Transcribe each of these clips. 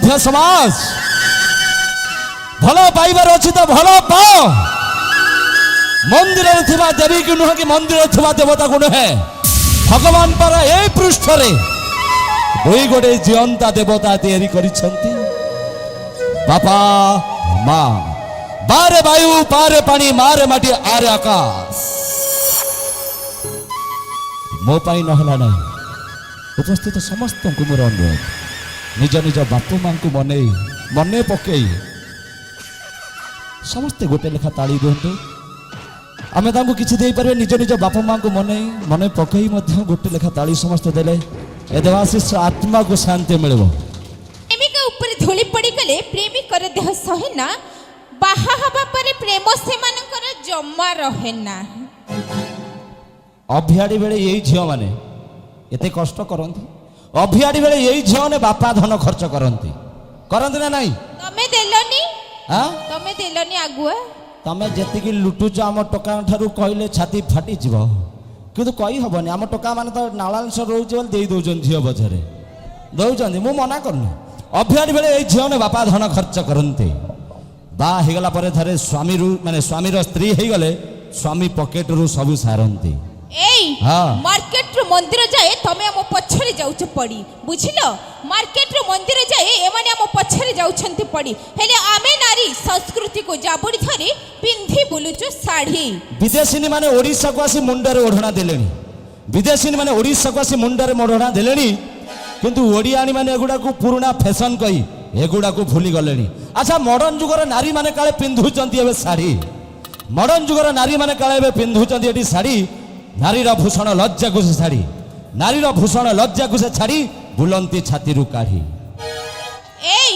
सभ्य समाज भल पाइबार अच्छी तो भल पाओ मंदिर देवी की नुह कि मंदिर देवता को नुहे भगवान पर ए पृष्ठ दुई गोटे जीवंता देवता तैयारी करिसंती बापा माँ बारे वायु पारे पानी मारे माटी आरे आकाश मो पाई नहला ना उपस्थित समस्त को मोर अनुरोध निज निज बापू माँ को मन मन पकई समस्ते गोटे लेखा ताली दिंतु आम किसी दे पारे निज निज बापा माँ को मन मन पकई गोटे लेखा ताली समस्ते देले ए देवाशीष आत्मा को शांति मिलबो प्रेमिका ऊपर धूली पड़ी गले प्रेमी कर देह सहे ना बाहा हबा परे प्रेम से मानकर जम्मा रहे ना अभियाड़ी बेले यही झियो माने एते कष्ट करंती अभियाड़ी बेले यही झियो ने बापा धन खर्च करंती ना नहीं तमे देलनी हां तमे देलनी आगुआ तमे जेतिकी लुटुच आम टोका ठारू कहले छाती फाटी जीव किंतु कही हबनी आम टोका माने तो नालांश रोज बोल दे दोजन झियो बजारे दौजन मु मना करनु अभियाड़ी बेले यही झियो ने बापा धन खर्च करंती बा हेगला परे थरे स्वामी रु माने स्वामी रो स्त्री हे गले स्वामी पॉकेट रु सब सारंती एई हाँ मार्केट रो मंदिर जाए तमे हम पछरे जाउछ पड़ी बुझिलो मार्केट रो मंदिर जाए ए माने हम पछरे जाउछंती पड़ी हेले आमे नारी संस्कृति को जाबुड़ी धरी पिंधी बुलुछु साड़ी विदेशी माने ओडिसा को आसी मुंडरे ओढणा देलेनी विदेशी माने ओडिसा को आसी मुंडरे ओढणा देलेनी किंतु ओडियानी माने एगुडा को पुराना फैशन कही एगुडा को भूली गलेनी अच्छा मॉडर्न जुगर नारी माने काले पिंधुचंती एबे साड़ी मॉडर्न जुगर नारी माने काले एबे पिंधुचंती एटी साड़ी नारीर भूषण लज्जा को से छाड़ी नारीर भूषण लज्जा को से छाड़ी बुलंती छाती रु काढ़ी एई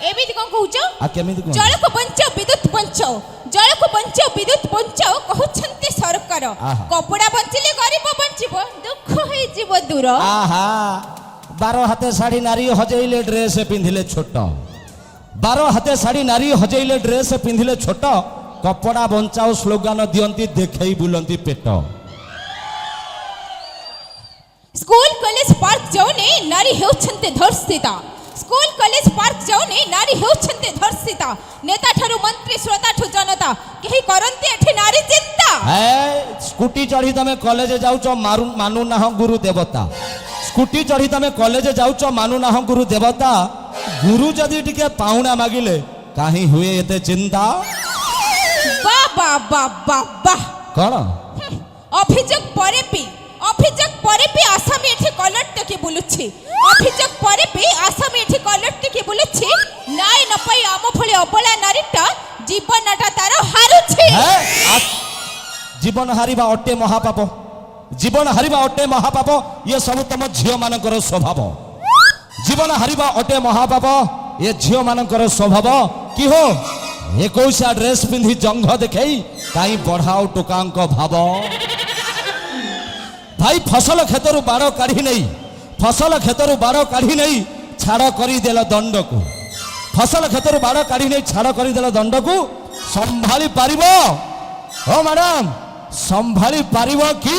एमिति कोन कहउचो आ केमिति कोन जल को बंचाओ विद्युत बंचाओ जल को बंचाओ विद्युत बंचाओ कहउछंती सरकार कपड़ा बंचिले गरीब बंचिबो दुख होई जीव दूर आहा 12 हाथे साड़ी नारी हजेइले ड्रेस पिंधिले छोट 12 हाथे साड़ी नारी हजेइले ड्रेस पिंधिले छोट कपड़ा बंचाओ स्लोगान दियंती देखई बुलंती पेट स्कूल कॉलेज पार्क जाउने नारी हेउछन्ते धर्षिता स्कूल कॉलेज पार्क जाउने नारी हेउछन्ते धर्षिता नेता ठारू मंत्री श्रोता ठू जनता केही करन्ते एठी नारी चिंता ए स्कूटी चढ़ी तमे कॉलेज जाउचो मानु ना गुरु देवता स्कूटी चढ़ी तमे कॉलेज जाउचो मानु ना गुरु देवता गुरु जदी टिके पाहुणा मागिले काहे हुए एते चिंता बा बा बा बा बा कोन अभियोग परे भी आसामी एठी कलट टके बुलुछि अभियोग परे भी आसामी एठी कलट टके बुलुछि नाय न पई आम फळे अबला नारीटा जीवनटा तार हारुछि जीवन हारिबा अटे महापाप जीवन हारिबा अटे महापाप ये सब तम झियो मानकर स्वभाव जीवन हारिबा अटे महापाप ये झियो मानकर स्वभाव कि हो 21 ड्रेस पिंधि जंघ देखई काई बढ़ाओ टोकांक भाव भाई फसल खेतरु बाड़ काढ़ी नहीं फसल खेतरु बाड़ काढ़ी नहीं छाड़ करदेल दंड को फसल खेतरु बाड़ काढ़ी नहीं छाड़ करदेल दंड को संभाली पारिबो ओ मैडम संभाली पारिबो कि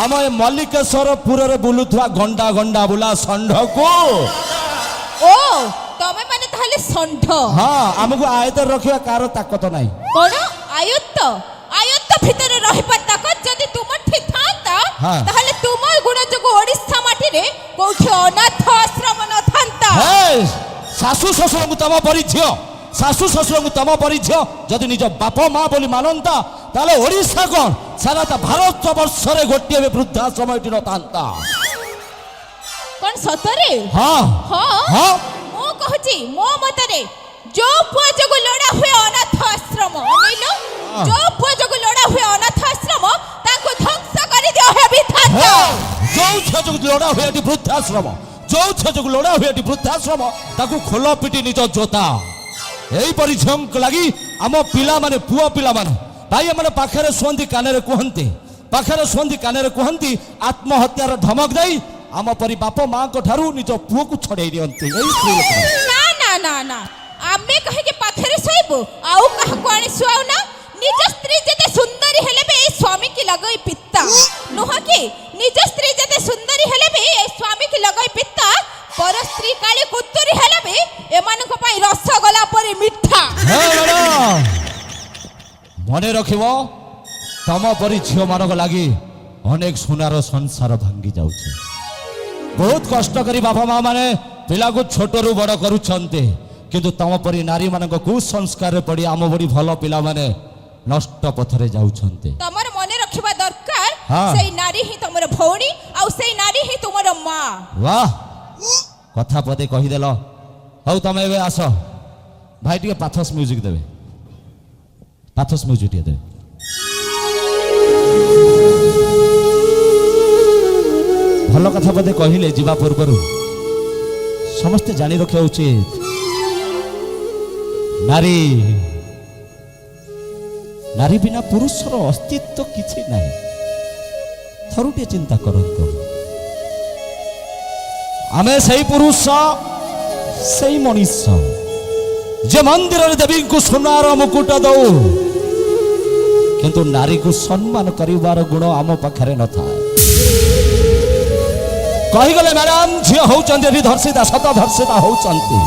आम ए मल्लिकेश्वरपुर रे बुलुथुआ गंडा गंडा बुला षंढ को ओ तमे माने ताले षंढ हां हमको आयत रखिया कार ताकत नाही कोन आयत भितर रहिबा ताकत जदी तुम ठीक थांता ताहले तुम गुण जगो ओडिसा माटी रे कोठी अनाथ आश्रम न थांता हे सासु ससुर को तम परि झियो सासु ससुर को तम परि झियो जदी निज बाप मां बोली मानंता ताले ओडिसा कोन सारा ता भारत वर्ष रे गोटिए वृद्धाश्रम एटी न थांता कोन सतरे हां हां मो कहची मो मतरे जो पुआ जगो लोड़ा हुए अनाथ आश्रम अनिलो जो पुआ जगो लोड़ा हुए अनाथ आश्रम ताको ध्वंस करि दियो हे विधाता जो छजगु लोड़ा हुए एटी वृद्धाश्रम जो छजगु लोड़ा हुए एटी वृद्धाश्रम ताको खोलो पिटी निज जोता एई परि झंक लागि आम पिला माने पुआ पिला माने भाई माने पाखरे सोंदी कानेरे कहंती पाखरे सोंदी कानेरे कहंती आत्महत्यार धमक देई आम परि बाप मां को ठारू निज पुओ को छडेई दियंती एई स्त्री लोक ना ना ना ना आमे कहे के पाखरे सोइबो आउ कहा को आनी सुआउ ना निज स्त्री जते सुंदरी हेले बे स्वामी की लगई पित्ता नुह के निज स्त्री जते सुंदरी हेले बे स्वामी की लगई पित्ता ପର ସ୍ତ୍ରୀ କାଳେ କୁତୁରି ହେଲେ ବି ଏମାନଙ୍କ ପାଇଁ ରସଗୋଲା ପରି ମିଠା। ହେ ମ୍ୟାଡ଼ାମ, ମନେ ରଖିବ ତମ ପରି ଝିଅମାନଙ୍କ ଲାଗି ଅନେକ ସୁନାର ସଂସାର ଭାଙ୍ଗି ଯାଉଛି। ବହୁତ କଷ୍ଟ କରି ବାପା ମା ମାନେ ପିଲାକୁ ଛୋଟରୁ ବଡ଼ କରୁଛନ୍ତି, କିନ୍ତୁ ତମ ପରି ନାରୀମାନଙ୍କ କୁସଂସ୍କାରରେ ପଡ଼ି ଆମ ଭଳି ଭଲ ପିଲାମାନେ ନଷ୍ଟ ପଥରେ ଯାଉଛନ୍ତି। ତମର ମନେ ରଖିବା ଦରକାର, ହଁ। ସେଇ ନାରୀ ହିଁ ତମର ଭଉଣୀ ଆଉ ସେଇ ନାରୀ ହିଁ ତୁମର ମା। ବାହ, କଥା ପଦେ କହିଦେଲ। ହଉ ତମେ ଏବେ ଆସ, ଭାଇ ଟିକେ ପାଥୋସ୍ ମ୍ୟୁଜିକ୍ ଦେବେ, ପାଥୋସ୍ ମ୍ୟୁଜିକ୍ ଟିକେ ଦେବେ। ଭଲ କଥା ପଦେ କହିଲେ ଯିବା ପୂର୍ବରୁ ସମସ୍ତେ ଜାଣି ରଖିବା ଉଚିତ, ନାରୀ ନାରୀ ବିନା ପୁରୁଷର ଅସ୍ତିତ୍ୱ କିଛି ନାହିଁ। ଥରୁଟିଏ ଚିନ୍ତା କରନ୍ତୁ, ଆମେ ସେଇ ପୁରୁଷ, ସେଇ ମଣିଷ ଯେ ମନ୍ଦିରରେ ଦେବୀଙ୍କୁ ସୁନାର ମୁକୁଟ ଦଉ, କିନ୍ତୁ ନାରୀକୁ ସମ୍ମାନ କରିବାର ଗୁଣ ଆମ ପାଖରେ ନଥାଏ। କହିଗଲେ ମ୍ୟାଡାମ, ଝିଅ ହଉଛନ୍ତି ଏଠି ଧର୍ଷିତା, ସତ ଧର୍ଷିତା ହଉଛନ୍ତି।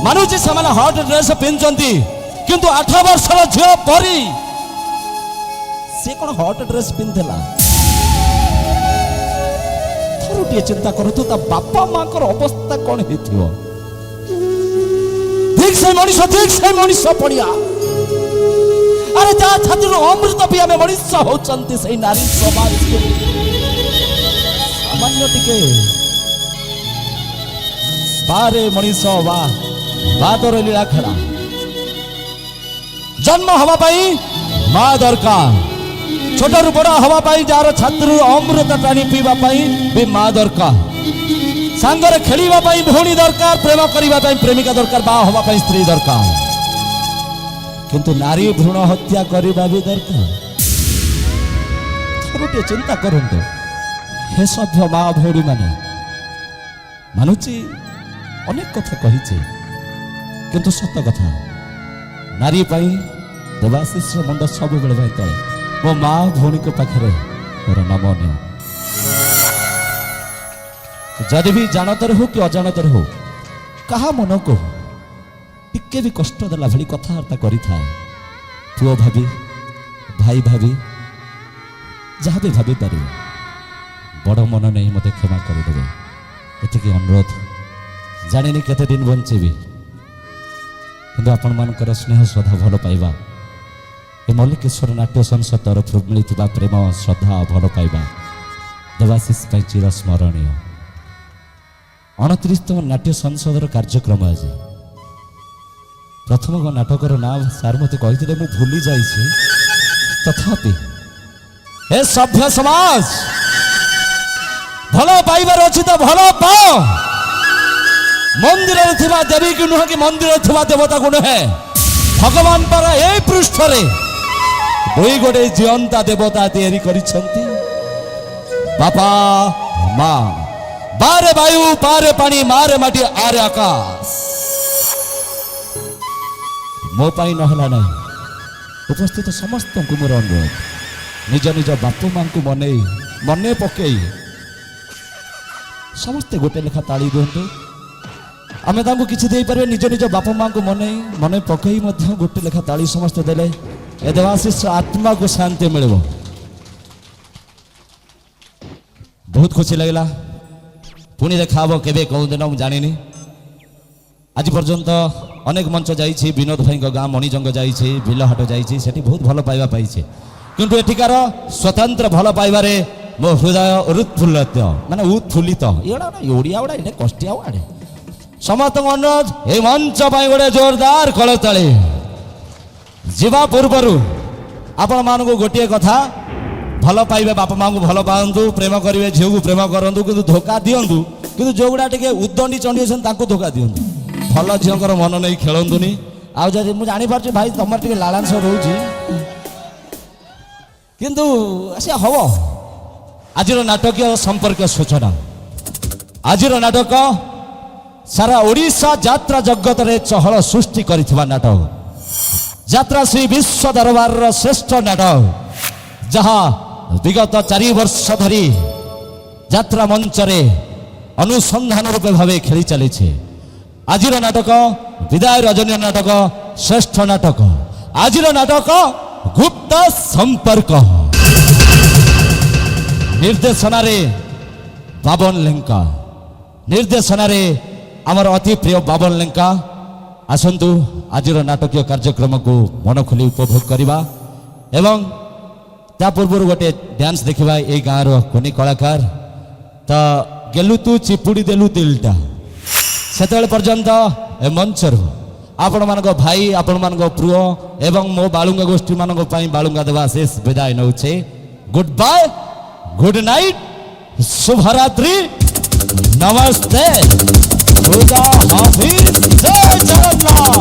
ମାନୁଛି ସେମାନେ ହଟ୍ ଡ୍ରେସ୍ ପିନ୍ଧୁଛନ୍ତି, କିନ୍ତୁ 8 ବର୍ଷର ଝିଅ ପରି ସେ କଣ ହଟ୍ ଡ୍ରେସ୍ ପିନ୍ଧିଥିଲା? ଥରୁଟିଏ ଚିନ୍ତା କରନ୍ତୁ, ତା ବାପା ମାଙ୍କର ଅବସ୍ଥା କଣ ହେଇଥିବ? ଠିକ ସେ ମଣିଷ ପଡିଆ। ଆରେ ତା ଛାତିରୁ ଅମୃତ ବି ଆମେ ମଣିଷ ହଉଛନ୍ତି। ସେଇ ନାରୀ ସମାଜକୁ ସାମାନ୍ୟ ଟିକେ ବାରେ ମଣିଷ ବାଦର ଲୀଳା ଖେଳା। ଜନ୍ମ ହବା ପାଇଁ ମା ଦରକାର, ଛୋଟରୁ ବଡ଼ ହବା ପାଇଁ ଯାହାର ଛାତିରୁ ଅମୃତ ଟାଣି ପିଇବା ପାଇଁ ବି ମା ଦରକାର, ସାଙ୍ଗରେ ଖେଳିବା ପାଇଁ ଭଉଣୀ ଦରକାର, ପ୍ରେମ କରିବା ପାଇଁ ପ୍ରେମିକା ଦରକାର, ବାହା ହବା ପାଇଁ ସ୍ତ୍ରୀ ଦରକାର, କିନ୍ତୁ ନାରୀ ଭ୍ରୂଣ ହତ୍ୟା କରିବା ବି ଦରକାର। ଥରୁଟିଏ ଚିନ୍ତା କରନ୍ତୁ, ହେ ସଭ୍ୟ ମା ଭଉଣୀ ମାନେ, ମାନୁଛି ଅନେକ କଥା କହିଛି, କିନ୍ତୁ ସତ କଥା, ନାରୀ ପାଇଁ ଦେବାଶିଷର ମୁଣ୍ଡ ସବୁବେଳେ ପାଇଁ ତଳେ। ମୋ ମା ଭଉଣୀଙ୍କ ପାଖରେ ମୋର ନମନୀୟ। ଯଦି ବି ଜାଣତରେ ହଉ କି ଅଜାଣତରେ ହଉ, କାହା ମନକୁ ଟିକେ ବି କଷ୍ଟ ଦେଲା ଭଳି କଥାବାର୍ତ୍ତା କରିଥାଏ, ପୁଅ ଭାବି, ଭାଇ ଭାବି, ଯାହା ବି ଭାବିପାରିବେ, ବଡ଼ ମନ ନେଇ ମୋତେ କ୍ଷମା କରିଦେବେ, ଏତିକି ଅନୁରୋଧ। ଜାଣିନି କେତେ ଦିନ ବଞ୍ଚିବି, କିନ୍ତୁ ଆପଣମାନଙ୍କର ସ୍ନେହ ଶ୍ରଦ୍ଧା ଭଲ ପାଇବା, ଏ ମଲ୍ଲିକେଶ୍ୱର ନାଟ୍ୟ ସଂସଦ ତରଫରୁ ମିଳିଥିବା ପ୍ରେମ ଶ୍ରଦ୍ଧା ଭଲ ପାଇବା ଦେବାଶିଷ ପାଇଁ ଚିର ସ୍ମରଣୀୟ। 29ତମ ନାଟ୍ୟ ସଂସଦର କାର୍ଯ୍ୟକ୍ରମ ଆଜି। ପ୍ରଥମ ନାଟକର ନାଁ ସାର୍ ମୋତେ କହିଥିଲେ, ମୁଁ ଭୁଲି ଯାଇଛି, ତଥାପି ଏ ସଭ୍ୟ ସମାଜ ଭଲ ପାଇବାର ଅଛି ତ ଭଲ ପାଅ। ମନ୍ଦିରରେ ଥିବା ଦେବୀକୁ ନୁହେଁ କି ମନ୍ଦିରରେ ଥିବା ଦେବତାକୁ ନୁହେଁ, ଭଗବାନ ପରା এই ପୃଷ୍ଠରେ ଦୁଇ ଗୋଟିଏ ଜିଅନ୍ତା ଦେବତା ତିଆରି କରିଛନ୍ତି, ବାପା ମା। ବାରେ ବାୟୁ, ପାରେ ପାଣି, ମାରେ ମାଟି, ଆରେ ଆକାଶ। ମୋ ପାଇଁ ନହେଲା ନାହିଁ, ଉପସ୍ଥିତ ସମସ୍ତଙ୍କୁ ମୋର ଅନୁରୋଧ, ନିଜ ନିଜ ବାପା ମାଙ୍କୁ ମନେ ପକେଇ ସମସ୍ତେ ଗୋଟେ ଲେଖା ତାଳି ଦିଅନ୍ତୁ। ଆମେ ତାଙ୍କୁ କିଛି ଦେଇପାରିବେ, ନିଜ ନିଜ ବାପା ମାଙ୍କୁ ମନେ ପକେଇ ମଧ୍ୟ ଗୋଟେ ଲେଖା ତାଳି ସମସ୍ତେ ଦେଲେ ଏ ଦେବାଶିଷ ଆତ୍ମାକୁ ଶାନ୍ତି ମିଳିବ। ବହୁତ ଖୁସି ଲାଗିଲା। ପୁଣି ଦେଖା ହବ କେବେ, କୋଉ ଦିନ ମୁଁ ଜାଣିନି। ଆଜି ପର୍ଯ୍ୟନ୍ତ ଅନେକ ମଞ୍ଚ ଯାଇଛି, ବିନୋଦ ଭାଇଙ୍କ ଗାଁ ମଣିଜଙ୍ଗ ଯାଇଛି, ବିଲହାଟ ଯାଇଛି, ସେଠି ବହୁତ ଭଲ ପାଇବା ପାଇছে, କିନ୍ତୁ ଏଠିକାର ସ୍ୱତନ୍ତ୍ର ଭଲ ପାଇବାରେ ମୋ ହୃଦୟ ଉତ୍ଫୁଲ୍ଲିତ, ମାନେ ଉତ୍ଫୁଲ୍ଲିତ। ଏଗୁଡ଼ା ଓଡ଼ିଆ ଗୁଡ଼ା ଏଇଟା କଷ୍ଟିଆ ଆଡ଼େ। ସମସ୍ତଙ୍କ ଅନୁରୋଧ, এই ମଞ୍ଚ ପାଇଁ ଗୋଟେ ଜୋରଦାର କଳତାଳି। ଯିବା ପୂର୍ବରୁ ଆପଣମାନଙ୍କୁ ଗୋଟିଏ କଥା, ଭଲ ପାଇବେ ବାପା ମାଙ୍କୁ ଭଲ ପାଆନ୍ତୁ, ପ୍ରେମ କରିବେ ଝିଅକୁ ପ୍ରେମ କରନ୍ତୁ, କିନ୍ତୁ ଧୋକା ଦିଅନ୍ତୁ, କିନ୍ତୁ ଯେଉଁଗୁଡ଼ା ଟିକେ ଉଦଣ୍ଡି ଚଣ୍ଡୀ ଅଛନ୍ତି ତାଙ୍କୁ ଧୋକା ଦିଅନ୍ତୁ। ଭଲ ଝିଅଙ୍କର ମନ ନେଇ ଖେଳନ୍ତୁନି। ଆଉ ଯଦି ମୁଁ ଜାଣିପାରୁଛି ଭାଇ ତମର ଟିକେ ଲାଳାଂଶ ରହୁଛି, କିନ୍ତୁ ସେ ହବ। ଆଜିର ନାଟକୀୟ ସମ୍ପର୍କୀୟ ସୂଚନା। ଆଜିର ନାଟକ ସାରା ଓଡ଼ିଶା ଯାତ୍ରା ଜଗତରେ ଚହଳ ସୃଷ୍ଟି କରିଥିବା ନାଟକ, ଯାତ୍ରା ଶ୍ରୀ ବିଶ୍ୱ ଦରବାରର ଶ୍ରେଷ୍ଠ ନାଟକ, ଯାହା ବିଗତ 4 ବର୍ଷ ଧରି ଯାତ୍ରା ମଞ୍ଚରେ ଅନୁସନ୍ଧାନ ରୂପେ ଭାବେ ଖେଳି ଚାଲିছে। ଆଜିର ନାଟକ ବିଦାୟ ରଜନୀ ନାଟକ ଶ୍ରେଷ୍ଠ ନାଟକ। ଆଜିର ନାଟକ ଗୁପ୍ତ ସମ୍ପର୍କ। ନିର୍ଦ୍ଦେଶନାରେ ବାବନ ଲେଙ୍କା, ନିର୍ଦ୍ଦେଶନାରେ ଆମର ଅତି ପ୍ରିୟ ବାବନ ଲେଙ୍କା। ଆସନ୍ତୁ ଆଜିର ନାଟକୀୟ କାର୍ଯ୍ୟକ୍ରମକୁ ମନ ଖୋଲି ଉପଭୋଗ କରିବା ଏବଂ ତା ପୂର୍ବରୁ ଗୋଟେ ଡ୍ୟାନ୍ସ ଦେଖିବା ଏଇ ଗାଁର କୁନି କଳାକାର। ତ ଗେଲୁ ତୁ ଚିପୁଡ଼ି ଦେଲୁ ଦିଲଟା, ସେତେବେଳେ ପର୍ଯ୍ୟନ୍ତ ଏ ମଞ୍ଚରୁ ଆପଣମାନଙ୍କ ଭାଇ, ଆପଣମାନଙ୍କ ପ୍ରିୟ ଏବଂ ମୋ ବାଳୁଙ୍ଗା ଗୋଷ୍ଠୀମାନଙ୍କ ପାଇଁ ବାଳୁଙ୍ଗା ଦେବା ଶେଷ ବିଦାୟ ନେଉଛେ। ଗୁଡ୍ ବାଏ, ଗୁଡ୍ ନାଇଟ୍, ଶୁଭରାତ୍ରି, ନମସ୍ତେ, ଖୁଦା ହାଫିଜ, ଜୟ ଜଗନ୍ନାଥ।